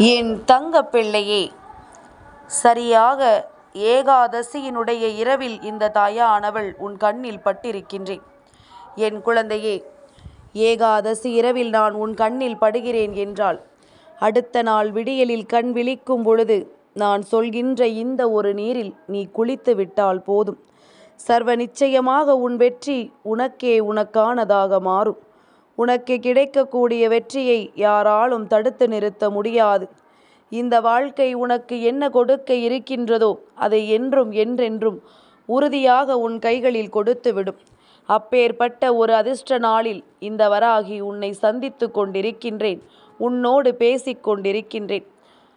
என் தங்க பிள்ளையே, சரியாக ஏகாதசியினுடைய இரவில் இந்த தாயானவள் உன் கண்ணில் பட்டிருக்கின்றேன். என் குழந்தையே, ஏகாதசி இரவில் நான் உன் கண்ணில் படுகிறேன் என்றால் அடுத்த நாள் விடியலில் கண் விழிக்கும் பொழுது நான் சொல்கின்ற இந்த ஒரு நீரில் நீ குளித்து விட்டால் போதும். சர்வ நிச்சயமாக உன் வெற்றி உனக்கானதாக மாறும். உனக்கு கிடைக்கக்கூடிய வெற்றியை யாராலும் தடுத்து நிறுத்த முடியாது. இந்த வாழ்க்கை உனக்கு என்ன கொடுக்க இருக்கின்றதோ அதை என்றென்றும் உறுதியாக உன் கைகளில் கொடுத்துவிடும். அப்பேற்பட்ட ஒரு அதிர்ஷ்ட நாளில் இந்த வராகி உன்னை சந்தித்து கொண்டிருக்கின்றேன், உன்னோடு பேசிக்கொண்டிருக்கின்றேன்.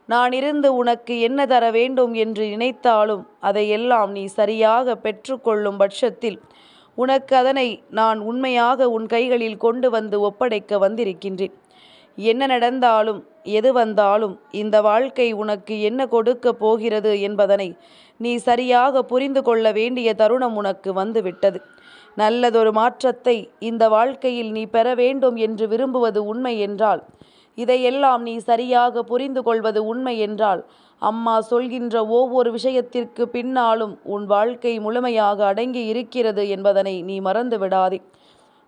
நான் இருந்து உனக்கு என்ன தர வேண்டும் என்று நினைத்தாலும் அதையெல்லாம் நீ சரியாக பெற்றுக்கொள்ளும் பட்சத்தில் உனக்கு அதனை நான் உண்மையாக உன் கைகளில் கொண்டு வந்து ஒப்படைக்க வந்திருக்கின்றேன். என்ன நடந்தாலும் எது வந்தாலும் இந்த வாழ்க்கை உனக்கு என்ன கொடுக்க போகிறது என்பதனை நீ சரியாக புரிந்து கொள்ள வேண்டிய தருணம் உனக்கு வந்துவிட்டது. நல்லதொரு மாற்றத்தை இந்த வாழ்க்கையில் நீ பெற வேண்டும் என்று விரும்புவது உண்மை என்றால், இதையெல்லாம் நீ சரியாக புரிந்து கொள்வது உண்மை என்றால், அம்மா சொல்கின்ற ஒவ்வொரு விஷயத்திற்கு பின்னாலும் உன் வாழ்க்கை முழுமையாக அடங்கி இருக்கிறது என்பதனை நீ மறந்து விடாதே.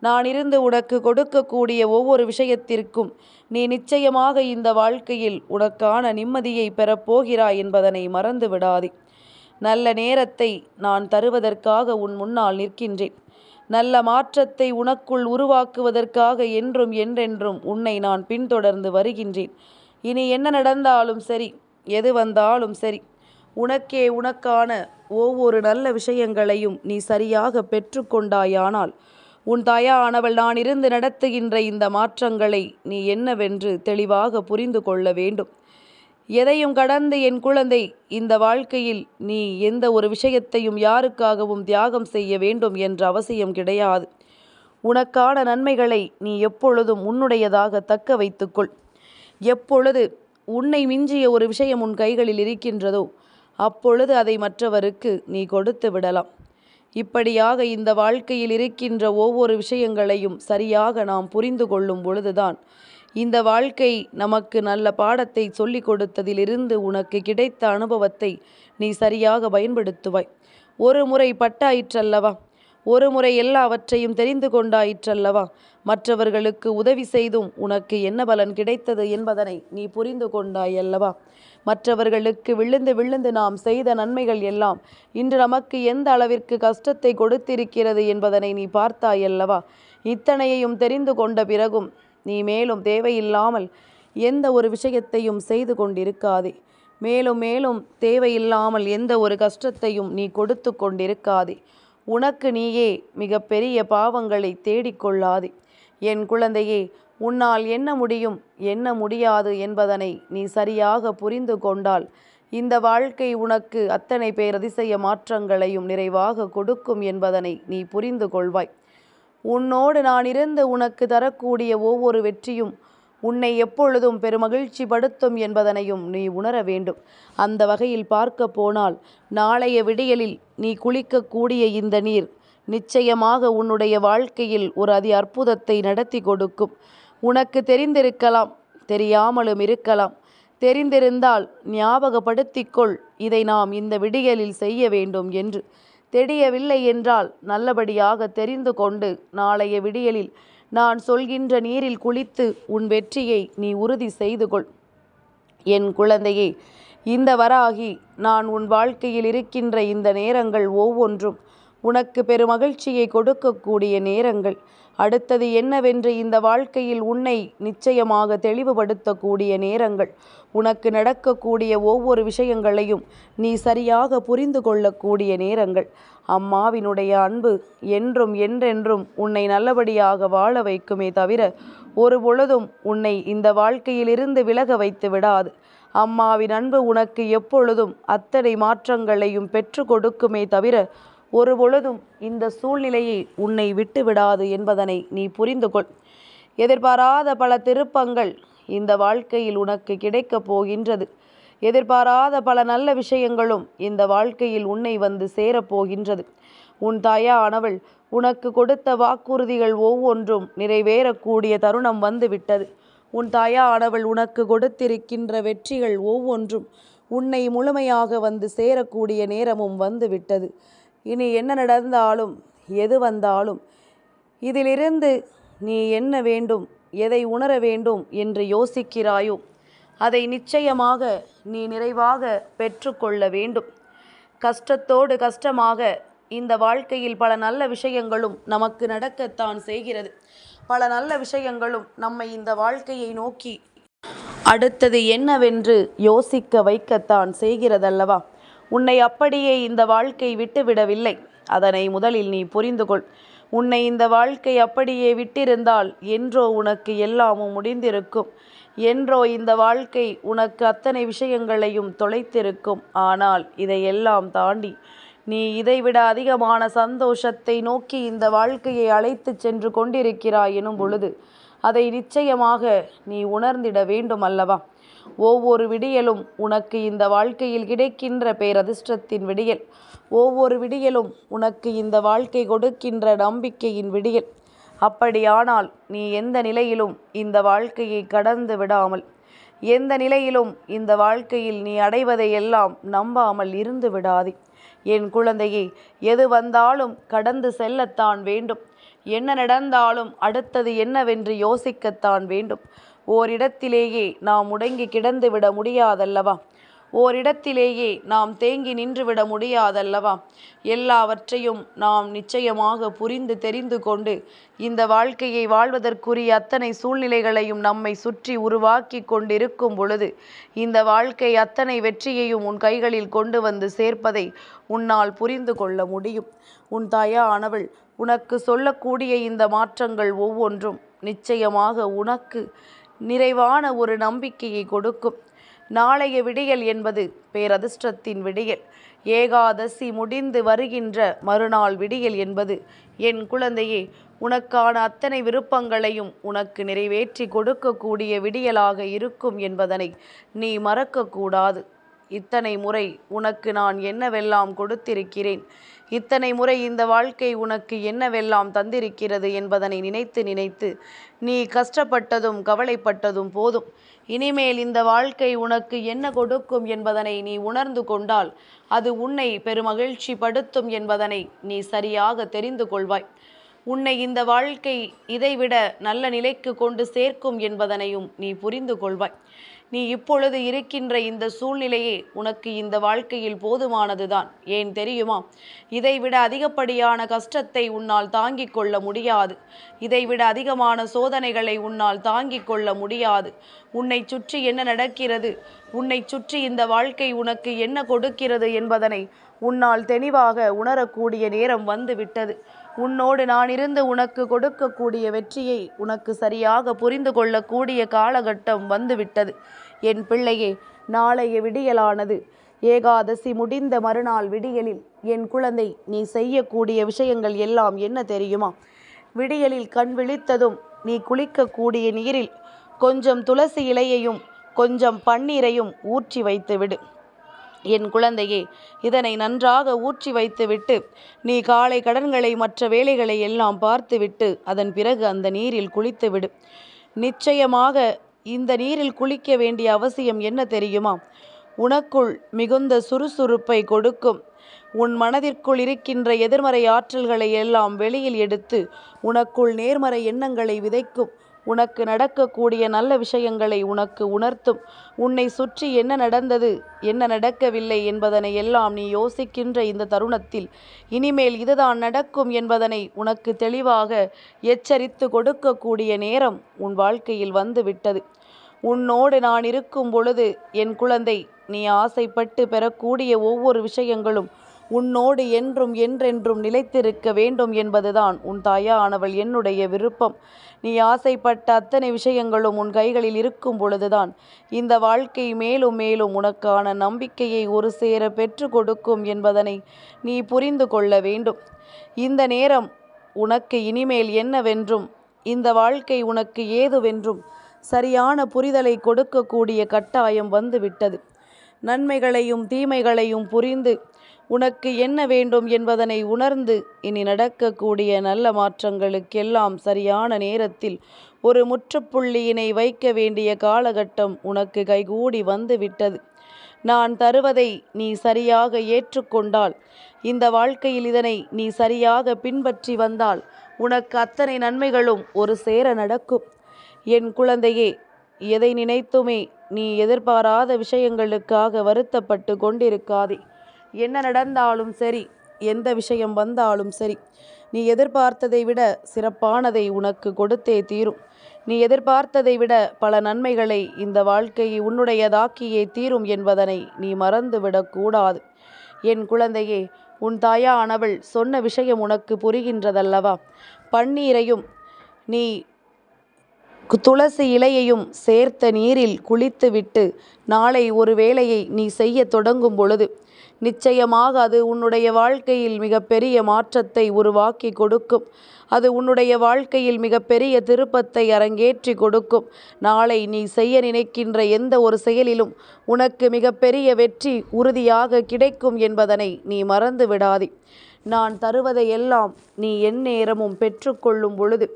நான் இருந்து உனக்கு கொடுக்கக்கூடிய ஒவ்வொரு விஷயத்திற்கும் நீ நிச்சயமாக இந்த வாழ்க்கையில் உனக்கான நிம்மதியை பெறப்போகிறாய் என்பதனை மறந்து விடாதே. நல்ல நேரத்தை நான் தருவதற்காக உன் முன்னால் நிற்கின்றேன். நல்ல மாற்றத்தை உனக்குள் உருவாக்குவதற்காக என்றென்றும் உன்னை நான் பின்தொடர்ந்து வருகின்றேன். இனி என்ன நடந்தாலும் சரி, எது வந்தாலும் சரி, உனக்கான ஒவ்வொரு நல்ல விஷயங்களையும் நீ சரியாக பெற்றுக்கொண்டாயானால் உன் தாயானவள் நான் இருந்து நடத்துகின்ற இந்த மாற்றங்களை நீ என்னவென்று தெளிவாக புரிந்து கொள்ள வேண்டும். எதையும் கடந்து என் குழந்தை, இந்த வாழ்க்கையில் நீ எந்த ஒரு விஷயத்தையும் யாருக்காகவும் தியாகம் செய்ய வேண்டும் என்ற அவசியம் கிடையாது. உனக்கான நன்மைகளை நீ எப்பொழுதும் உன்னுடையதாக தக்க வைத்துக்கொள். எப்பொழுது உன்னை மிஞ்சிய ஒரு விஷயம் உன் கைகளில் இருக்கின்றதோ அப்பொழுது அதை மற்றவருக்கு நீ கொடுத்து விடலாம். இப்படியாக இந்த வாழ்க்கையில் இருக்கின்ற ஒவ்வொரு விஷயங்களையும் சரியாக நாம் புரிந்து கொள்ளும் பொழுதுதான் இந்த வாழ்க்கை நமக்கு நல்ல பாடத்தை சொல்லிக் கொடுத்ததிலிருந்து உனக்கு கிடைத்த அனுபவத்தை நீ சரியாக பயன்படுத்துவாய். ஒரு முறை பட்டாயிற்றல்லவா, ஒரு முறை எல்லாவற்றையும் தெரிந்து கொண்டாயிற்றல்லவா, மற்றவர்களுக்கு உதவி செய்தும் உனக்கு என்ன பலன் கிடைத்தது என்பதனை நீ புரிந்து கொண்டாயல்லவா. மற்றவர்களுக்கு விழுந்து நாம் செய்த நன்மைகள் எல்லாம் இன்று நமக்கு எந்த அளவிற்கு கஷ்டத்தை கொடுத்திருக்கிறது என்பதனை நீ பார்த்தாயல்லவா. இத்தனையையும் தெரிந்து கொண்ட பிறகும் நீ மேலும் தேவையில்லாமல் எந்த ஒரு விஷயத்தையும் செய்து கொண்டிருக்காதே. மேலும் தேவையில்லாமல் எந்த ஒரு கஷ்டத்தையும் நீ கொடுத்து கொண்டிருக்காதே. உனக்கு நீயே மிக பெரிய பாவங்களை தேடிக்கொள்ளாதே. என் குழந்தையே, உன்னால் என்ன முடியும் என்ன முடியாது என்பதனை நீ சரியாக புரிந்து கொண்டால் இந்த வாழ்க்கை உனக்கு அத்தனை பேரதிசய மாற்றங்களையும் நிறைவாக கொடுக்கும் என்பதனை நீ புரிந்து கொள்வாய். உன்னோடு நான் இருந்து உனக்கு தரக்கூடிய ஒவ்வொரு வெற்றியும் உன்னை எப்பொழுதும் பெருமகிழ்ச்சி படுத்தும் என்பதனையும் நீ உணர வேண்டும். அந்த வகையில் பார்க்க போனால் நாளைய விடியலில் நீ குளிக்கக்கூடிய இந்த நீர் நிச்சயமாக உன்னுடைய வாழ்க்கையில் ஒரு அதி அற்புதத்தை நடத்தி கொடுக்கும். உனக்கு தெரிந்திருக்கலாம், தெரியாமலும் இருக்கலாம். தெரிந்திருந்தால் ஞாபகப்படுத்திக்கொள், இதை நாம் இந்த விடியலில் செய்ய வேண்டும் என்று. தெரியவில்லை என்றால் நல்லபடியாக தெரிந்து கொண்டு நாளைய விடியலில் நான் சொல்கின்ற நீரில் குளித்து உன் வெற்றியை நீ உறுதி செய்து கொள். என் குழந்தையே, இந்த வராகி நான் உன் வாழ்க்கையில் இருக்கின்ற இந்த நேரங்கள் ஒவ்வொன்றும் உனக்கு பெருமகிழ்ச்சியை கொடுக்கக்கூடிய நேரங்கள். அடுத்தது என்னவென்று இந்த வாழ்க்கையில் உன்னை நிச்சயமாக தெளிவுபடுத்தக்கூடிய நேரங்கள். உனக்கு நடக்கக்கூடிய ஒவ்வொரு விஷயங்களையும் நீ சரியாக புரிந்து கொள்ளக்கூடிய நேரங்கள். அம்மாவினுடைய அன்பு என்றென்றும் உன்னை நல்லபடியாக வாழ வைக்குமே தவிர ஒரு பொழுதும் உன்னை இந்த வாழ்க்கையிலிருந்து விலக வைத்து விடாது. அம்மாவின் அன்பு உனக்கு எப்பொழுதும் அத்தனை மாற்றங்களையும் பெற்று கொடுக்குமே தவிர ஒரு பொழுதும் இந்த சூழ்நிலையை உன்னை விட்டு விடாது என்பதனை நீ புரிந்து கொள். எதிர்பாராத பல திருப்பங்கள் இந்த வாழ்க்கையில் உனக்கு கிடைக்கப் போகின்றது. எதிர்பாராத பல நல்ல விஷயங்களும் இந்த வாழ்க்கையில் உன்னை வந்து சேரப்போகின்றது. உன் தாயானவள் உனக்கு கொடுத்த வாக்குறுதிகள் ஒவ்வொன்றும் நிறைவேறக்கூடிய தருணம் வந்துவிட்டது. உன் தாயானவள் உனக்கு கொடுத்திருக்கின்ற வெற்றிகள் ஒவ்வொன்றும் உன்னை முழுமையாக வந்து சேரக்கூடிய நேரமும் வந்து விட்டது. இனி என்ன நடந்தாலும் எது வந்தாலும் இதிலிருந்து நீ என்ன வேண்டும், எதை உணர வேண்டும் என்று யோசிக்கிறாயோ அதை நிச்சயமாக நீ நிறைவாக பெற்றுக்கொள்ள வேண்டும். கஷ்டத்தோடு கஷ்டமாக இந்த வாழ்க்கையில் பல நல்ல விஷயங்களும் நமக்கு நடக்கத்தான் செய்கிறது. பல நல்ல விஷயங்களும் நம்மை இந்த வாழ்க்கையை நோக்கி அடுத்தது என்னவென்று யோசிக்க வைக்கத்தான் செய்கிறதல்லவா? உன்னை அப்படியே இந்த வாழ்க்கை விட்டுவிடவில்லை. அதனை முதலில் நீ புரிந்து கொள். உன்னை இந்த வாழ்க்கை அப்படியே விட்டிருந்தால் என்றோ உனக்கு எல்லாமும் முடிந்திருக்கும். என்றோ இந்த வாழ்க்கை உனக்கு அத்தனை விஷயங்களையும் தொலைத்திருக்கும். ஆனால் இதையெல்லாம் தாண்டி நீ இதைவிட அதிகமான சந்தோஷத்தை நோக்கி இந்த வாழ்க்கையை அழைத்து சென்று கொண்டிருக்கிறாய் எனும் பொழுது அதை நிச்சயமாக நீ உணர்ந்திட வேண்டும் அல்லவா? ஒவ்வொரு விடியலும் உனக்கு இந்த வாழ்க்கையில் கிடைக்கின்ற பேரதிர்ஷ்டத்தின் விடியல். ஒவ்வொரு விடியலும் உனக்கு இந்த வாழ்க்கை கொடுக்கின்ற நம்பிக்கையின் விடியல். அப்படியானால் நீ எந்த நிலையிலும் இந்த வாழ்க்கையை கடந்து விடாமல், எந்த நிலையிலும் இந்த வாழ்க்கையில் நீ அடைவதையெல்லாம் நம்பாமல் இருந்து விடாதே. என் குழந்தையே, எது வந்தாலும் கடந்து செல்லத்தான் வேண்டும். என்ன நடந்தாலும் அடுத்தது என்னவென்று யோசிக்கத்தான் வேண்டும். ஓரிடத்திலேயே நாம் முடங்கி கிடந்து விட முடியாதல்லவா? ஓரிடத்திலேயே நாம் தேங்கி நின்றுவிட முடியாதல்லவா? எல்லாவற்றையும் நாம் நிச்சயமாக புரிந்து தெரிந்து கொண்டு இந்த வாழ்க்கையை வாழ்வதற்குரிய அத்தனை சூழ்நிலைகளையும் நம்மை சுற்றி உருவாக்கி கொண்டிருக்கும் பொழுது இந்த வாழ்க்கை அத்தனை வெற்றியையும் உன் கைகளில் கொண்டு வந்து சேர்ப்பதை உன்னால் புரிந்து கொள்ள முடியும். உன் தாயானவள் உனக்கு சொல்லக்கூடிய இந்த மாற்றங்கள் ஒவ்வொன்றும் நிச்சயமாக உனக்கு நிறைவான ஒரு நம்பிக்கையை கொடுக்கும். நாளைய விடியல் என்பது பேரதிர்ஷ்டத்தின் விடியல். ஏகாதசி முடிந்து வருகின்ற மறுநாள் விடியல் என்பது என் குழந்தையே உனக்கான அத்தனை விருப்பங்களையும் உனக்கு நிறைவேற்றி கொடுக்கக்கூடிய விடியலாக இருக்கும் என்பதனை நீ மறக்கக்கூடாது. இத்தனை முறை உனக்கு நான் என்னவெல்லாம் கொடுத்திருக்கிறேன், இத்தனை முறை இந்த வாழ்க்கை உனக்கு என்னவெல்லாம் தந்திருக்கிறது என்பதனை நினைத்து நினைத்து நீ கஷ்டப்பட்டதும் கவலைப்பட்டதும் போதும். இனிமேல் இந்த வாழ்க்கை உனக்கு என்ன கொடுக்கும் என்பதனை நீ உணர்ந்து கொண்டால் அது உன்னை பெருமகிழ்ச்சி படுத்தும் என்பதனை நீ சரியாக தெரிந்து கொள்வாய். உன்னை இந்த வாழ்க்கை இதைவிட நல்ல நிலைக்கு கொண்டு சேர்க்கும் என்பதனையும் நீ புரிந்து கொள்வாய். நீ இப்பொழுது இருக்கின்ற இந்த சூழ்நிலையே உனக்கு இந்த வாழ்க்கையில் போதுமானதுதான். ஏன் தெரியுமா? இதைவிட அதிகப்படியான கஷ்டத்தை உன்னால் தாங்கிக் கொள்ள முடியாது. இதைவிட அதிகமான சோதனைகளை உன்னால் தாங்கிக் கொள்ள முடியாது. உன்னை சுற்றி என்ன நடக்கிறது, உன்னை சுற்றி இந்த வாழ்க்கை உனக்கு என்ன கொடுக்கிறது என்பதனை உன்னால் தெளிவாக உணரக்கூடிய நேரம் வந்து விட்டது. உன்னோடு நான் இருந்து உனக்கு கொடுக்கக்கூடிய வெற்றியை உனக்கு சரியாக புரிந்து கொள்ளக்கூடிய காலகட்டம் வந்துவிட்டது. என் பிள்ளையே, நாளைய விடியலானது ஏகாதசி முடிந்த மறுநாள் விடியலில் என் குழந்தை நீ செய்யக்கூடிய விஷயங்கள் எல்லாம் என்ன தெரியுமா? விடியலில் கண் விழித்ததும் நீ குளிக்கக்கூடிய நீரில் கொஞ்சம் துளசி இலையையும் கொஞ்சம் பன்னீரையும் ஊற்றி வைத்துவிடு. என் குழந்தையே, இதனை நன்றாக ஊற்றி வைத்துவிட்டு நீ காலை கடன்களை மற்ற வேலைகளை எல்லாம் பார்த்துவிட்டு அதன் பிறகு அந்த நீரில் குளித்துவிடு. நிச்சயமாக இந்த நீரில் குளிக்க வேண்டிய அவசியம் என்ன தெரியுமா? உனக்குள் மிகுந்த சுறுசுறுப்பை கொடுக்கும். உன் மனதிற்குள் இருக்கின்ற எதிர்மறை ஆற்றல்களை எல்லாம் வெளியில் எடுத்து உனக்குள் நேர்மறை எண்ணங்களை விதைக்கும். உனக்கு நடக்கக்கூடிய நல்ல விஷயங்களை உனக்கு உணர்த்தும். உன்னை சுற்றி என்ன நடந்தது, என்ன நடக்கவில்லை என்பதனை எல்லாம் நீ யோசிக்கின்ற இந்த தருணத்தில் இனிமேல் இதுதான் நடக்கும் என்பதனை உனக்கு தெளிவாக எச்சரித்து கொடுக்கக்கூடிய நேரம் உன் வாழ்க்கையில் வந்து விட்டது. உன்னோடு நான் இருக்கும் பொழுது என் குழந்தை, நீ ஆசைப்பட்டு பெறக்கூடிய ஒவ்வொரு விஷயங்களும் உன்னோடு என்றும் என்றென்றும் நிலைத்திருக்க வேண்டும் என்பதுதான் உன் தாயானவள் என்னுடைய விருப்பம். நீ ஆசைப்பட்ட அத்தனை விஷயங்களும் உன் கைகளில் இருக்கும் பொழுதுதான் இந்த வாழ்க்கை மேலும் மேலும் உனக்கான நம்பிக்கையை ஒரு சேர பெற்று கொடுக்கும் என்பதனை நீ புரிந்து கொள்ள வேண்டும். இந்த நேரம் உனக்கு இனிமேல் என்னவென்றும் இந்த வாழ்க்கை உனக்கு ஏதுவென்றும் சரியான புரிதலை கொடுக்கக்கூடிய கட்டாயம் வந்துவிட்டது. நன்மைகளையும் தீமைகளையும் புரிந்து உனக்கு என்ன வேண்டும் என்பதனை உணர்ந்து இனி நடக்கக்கூடிய நல்ல மாற்றங்களுக்கெல்லாம் சரியான நேரத்தில் ஒரு முற்றுப்புள்ளியினை வைக்க வேண்டிய காலகட்டம் உனக்கு கைகூடி வந்து விட்டது. நான் தருவதை நீ சரியாக ஏற்றுக்கொண்டால், இந்த வாழ்க்கையில் இதனை நீ சரியாக பின்பற்றி வந்தால் உனக்கு அத்தனை நன்மைகளும் ஒரு சேர நடக்கும். என் குழந்தையே, எதை நினைத்துமே நீ எதிர்பாராத விஷயங்களுக்காக வருத்தப்பட்டு கொண்டிருக்காதே. என்ன நடந்தாலும் சரி, எந்த விஷயம் வந்தாலும் சரி, நீ எதிர்பார்த்ததை விட சிறப்பானதை உனக்கு கொடுத்தே தீரும். நீ எதிர்பார்த்ததை விட பல நன்மைகளை இந்த வாழ்க்கையை உன்னுடையதாக்கியே தீரும் என்பதனை நீ மறந்துவிடக்கூடாது. என் குழந்தையே, உன் தாயானவள் சொன்ன விஷயம் உனக்கு புரிகின்றதல்லவா? பன்னீரையும் நீ துளசி இலையையும் சேர்த்த நீரில் குளித்துவிட்டு நாளை ஒரு வேளையை நீ செய்ய தொடங்கும் பொழுது நிச்சயமாக அது உன்னுடைய வாழ்க்கையில் மிகப்பெரிய மாற்றத்தை உருவாக்கி கொடுக்கும். அது உன்னுடைய வாழ்க்கையில் மிகப்பெரிய திருப்பத்தை அரங்கேற்றி கொடுக்கும். நாளை நீ செய்ய நினைக்கின்ற எந்த ஒரு செயலிலும் உனக்கு மிகப்பெரிய வெற்றி உறுதியாக கிடைக்கும் என்பதனை நீ மறந்து விடாதே. நான் தருவதையெல்லாம் நீ எந்நேரமும் பெற்றுக்கொள்ளும் பொழுது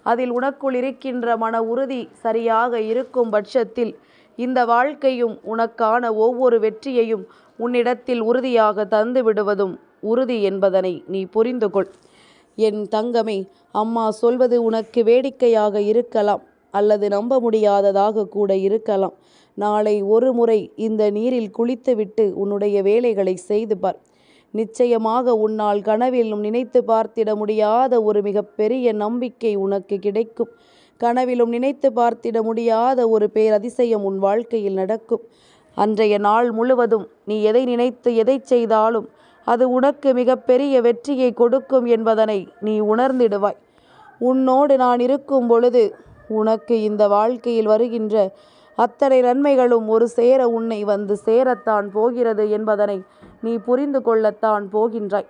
அதில் உனக்குள் இருக்கின்ற மன உறுதி சரியாக இருக்கும் பட்சத்தில் இந்த வாழ்க்கையும் உனக்கான ஒவ்வொரு வெற்றியையும் உன்னிடத்தில் உறுதியாக தந்து விடுவதும் உறுதி என்பதனை நீ புரிந்து கொள். என் தங்கமே, அம்மா சொல்வது உனக்கு வேடிக்கையாக இருக்கலாம், அல்லது நம்ப முடியாததாக கூட இருக்கலாம். நாளை ஒரு முறை இந்த நீரில் குளித்துவிட்டு உன்னுடைய வேலைகளை செய்து பார். நிச்சயமாக உன்னால் கனவிலும் நினைத்து பார்த்திட முடியாத ஒரு மிகப்பெரிய நம்பிக்கை உனக்கு கிடைக்கும். கனவிலும் நினைத்து பார்த்திட முடியாத ஒரு பேரதிசயம் உன் வாழ்க்கையில் நடக்கும். அன்றைய நாள் முழுவதும் நீ எதை நினைத்து எதை செய்தாலும் அது உனக்கு மிகப்பெரிய வெற்றியை கொடுக்கும் என்பதனை நீ உணர்ந்திடுவாய். உன்னோடு நான் இருக்கும் பொழுது உனக்கு இந்த வாழ்க்கையில் வருகின்ற அத்தனை நன்மைகளும் ஒரு சேர உன்னை வந்து சேரத்தான் போகிறது என்பதனை நீ புரிந்து கொள்ளத்தான் போகின்றாய்.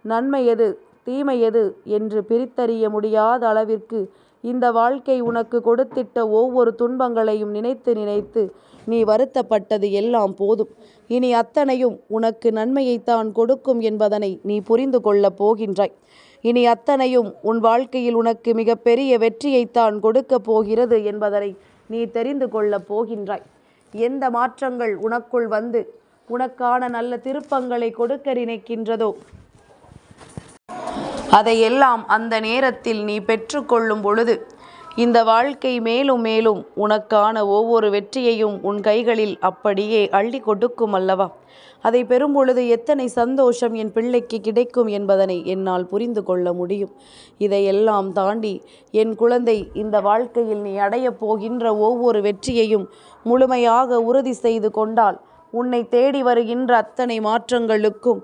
நன்மை எது தீமை எது என்று பிரித்தறிய முடியாத அளவிற்கு இந்த வாழ்க்கை உனக்கு கொடுத்திட்ட ஒவ்வொரு துன்பங்களையும் நினைத்து நினைத்து நீ வருத்தப்பட்டது எல்லாம் போதும். இனி அத்தனையும் உனக்கு நன்மையைத்தான் கொடுக்கும் என்பதனை நீ புரிந்து கொள்ளப் போகின்றாய். இனி அத்தனையும் உன் வாழ்க்கையில் உனக்கு மிகப்பெரிய வெற்றியைத்தான் கொடுக்கப் போகிறது என்பதனை நீ தெரிந்து கொள்ளப் போகின்றாய். எந்த மாற்றங்கள் உனக்குள் வந்து உனக்கான நல்ல திருப்பங்களை கொடுக்க நினைக்கின்றதோ அதையெல்லாம் அந்த நேரத்தில் நீ பெற்றுக்கொள்ளும் பொழுது இந்த வாழ்க்கை மேலும் மேலும் உனக்கான ஒவ்வொரு வெற்றியையும் உன் கைகளில் அப்படியே அள்ளி கொடுக்கும் அல்லவா? அதை பெறும் பொழுது எத்தனை சந்தோஷம் என் பிள்ளைக்கு கிடைக்கும் என்பதனை என்னால் புரிந்து கொள்ள முடியும். இதையெல்லாம் தாண்டி என் குழந்தை, இந்த வாழ்க்கையில் நீ அடையப் போகின்ற ஒவ்வொரு வெற்றியையும் முழுமையாக உறுதி செய்து கொண்டால் உன்னை தேடி வருகின்ற அத்தனை மாற்றங்களுக்கும்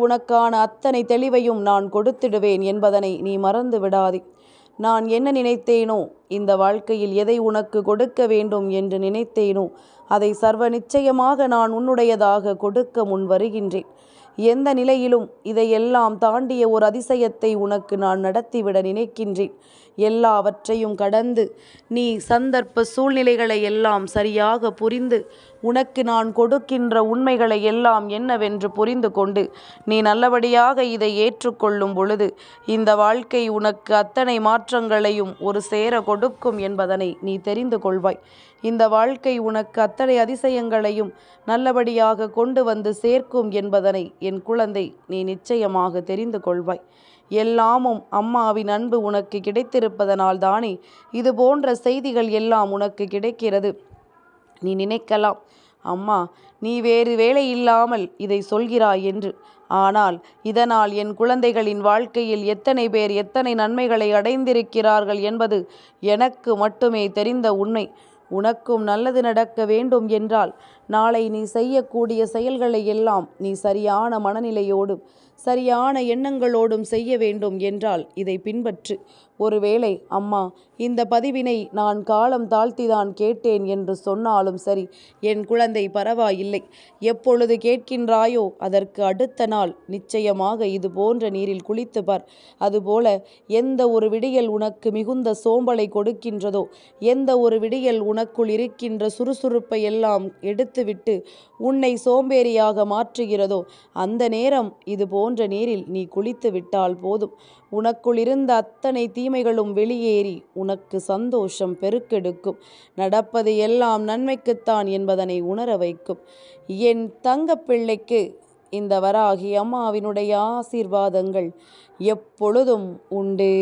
உனக்கான அத்தனை தெளிவையும் நான் கொடுத்திடுவேன் என்பதனை நீ மறந்து விடாதே. நான் என்ன நினைத்தேனோ, இந்த வாழ்க்கையில் எதை உனக்கு கொடுக்க வேண்டும் என்று நினைத்தேனோ அதை சர்வ நிச்சயமாக நான் உன்னுடையதாக கொடுக்க முன் வருகின்றேன். எந்த நிலையிலும் இதையெல்லாம் தாண்டிய ஒரு அதிசயத்தை உனக்கு நான் நடத்திவிட நினைக்கின்றேன். எல்லாவற்றையும் கடந்து நீ சந்தர்ப்ப சூழ்நிலைகளை எல்லாம் சரியாக புரிந்து உனக்கு நான் கொடுக்கின்ற உண்மைகளை எல்லாம் என்னவென்று புரிந்து கொண்டு நீ நல்லபடியாக இதை ஏற்றுக்கொள்ளும் பொழுது இந்த வாழ்க்கை உனக்கு அத்தனை மாற்றங்களையும் ஒரு சேர கொடுக்கும் என்பதனை நீ தெரிந்து கொள்வாய். இந்த வாழ்க்கை உனக்கு அத்தனை அதிசயங்களையும் நல்லபடியாக கொண்டு வந்து சேர்க்கும் என்பதனை என் குழந்தை நீ நிச்சயமாக தெரிந்து கொள்வாய். எல்லாமும் அம்மாவின் அன்பு உனக்கு கிடைத்திருப்பதனால் தானே இது போன்ற செய்திகள் எல்லாம் உனக்கு கிடைக்கிறது. நீ நினைக்கலாம், அம்மா நீ வேறு வேலை இல்லாமல் இதை சொல்கிறாய் என்று. ஆனால் இதனால் என் குழந்தைகளின் வாழ்க்கையில் எத்தனை பேர் எத்தனை நன்மைகளை அடைந்திருக்கிறார்கள் என்பது எனக்கு மட்டுமே தெரிந்த உண்மை. உனக்கும் நல்லது நடக்க வேண்டும் என்றால் நாளை நீ செய்யக்கூடிய செயல்களை எல்லாம் நீ சரியான மனநிலையோடும் சரியான எண்ணங்களோடும் செய்ய வேண்டும் என்றால் இதை பின்பற்று. ஒருவேளை அம்மா இந்த பதிவினை நான் காலம் தாழ்த்திதான் கேட்டேன் என்று சொன்னாலும் சரி, என் குழந்தை பரவாயில்லை. எப்பொழுது கேட்கின்றாயோ அதற்கு அடுத்த நாள் நிச்சயமாக இது போன்ற நீரில் குளித்து பார். அதுபோல எந்த ஒரு விடியல் உனக்கு மிகுந்த சோம்பலை கொடுக்கின்றதோ, எந்த ஒரு விடியல் உனக்குள் இருக்கின்ற சுறுசுறுப்பை எல்லாம் எடுத்துவிட்டு உன்னை சோம்பேறியாக மாற்றுகிறதோ, அந்த நேரம் இது போன்ற நீரில் நீ குளித்து விட்டால் போதும். உனக்குள் இருந்த அத்தனை தீமைகளும் வெளியேறி உனக்கு சந்தோஷம் பெருக்கெடுக்கும். நடப்பது எல்லாம் நன்மைக்குத்தான் என்பதனை உணர வைக்கும். என் தங்கப்பிள்ளைக்கு இந்த வராகி அம்மாவினுடைய ஆசீர்வாதங்கள் எப்பொழுதும் உண்டு.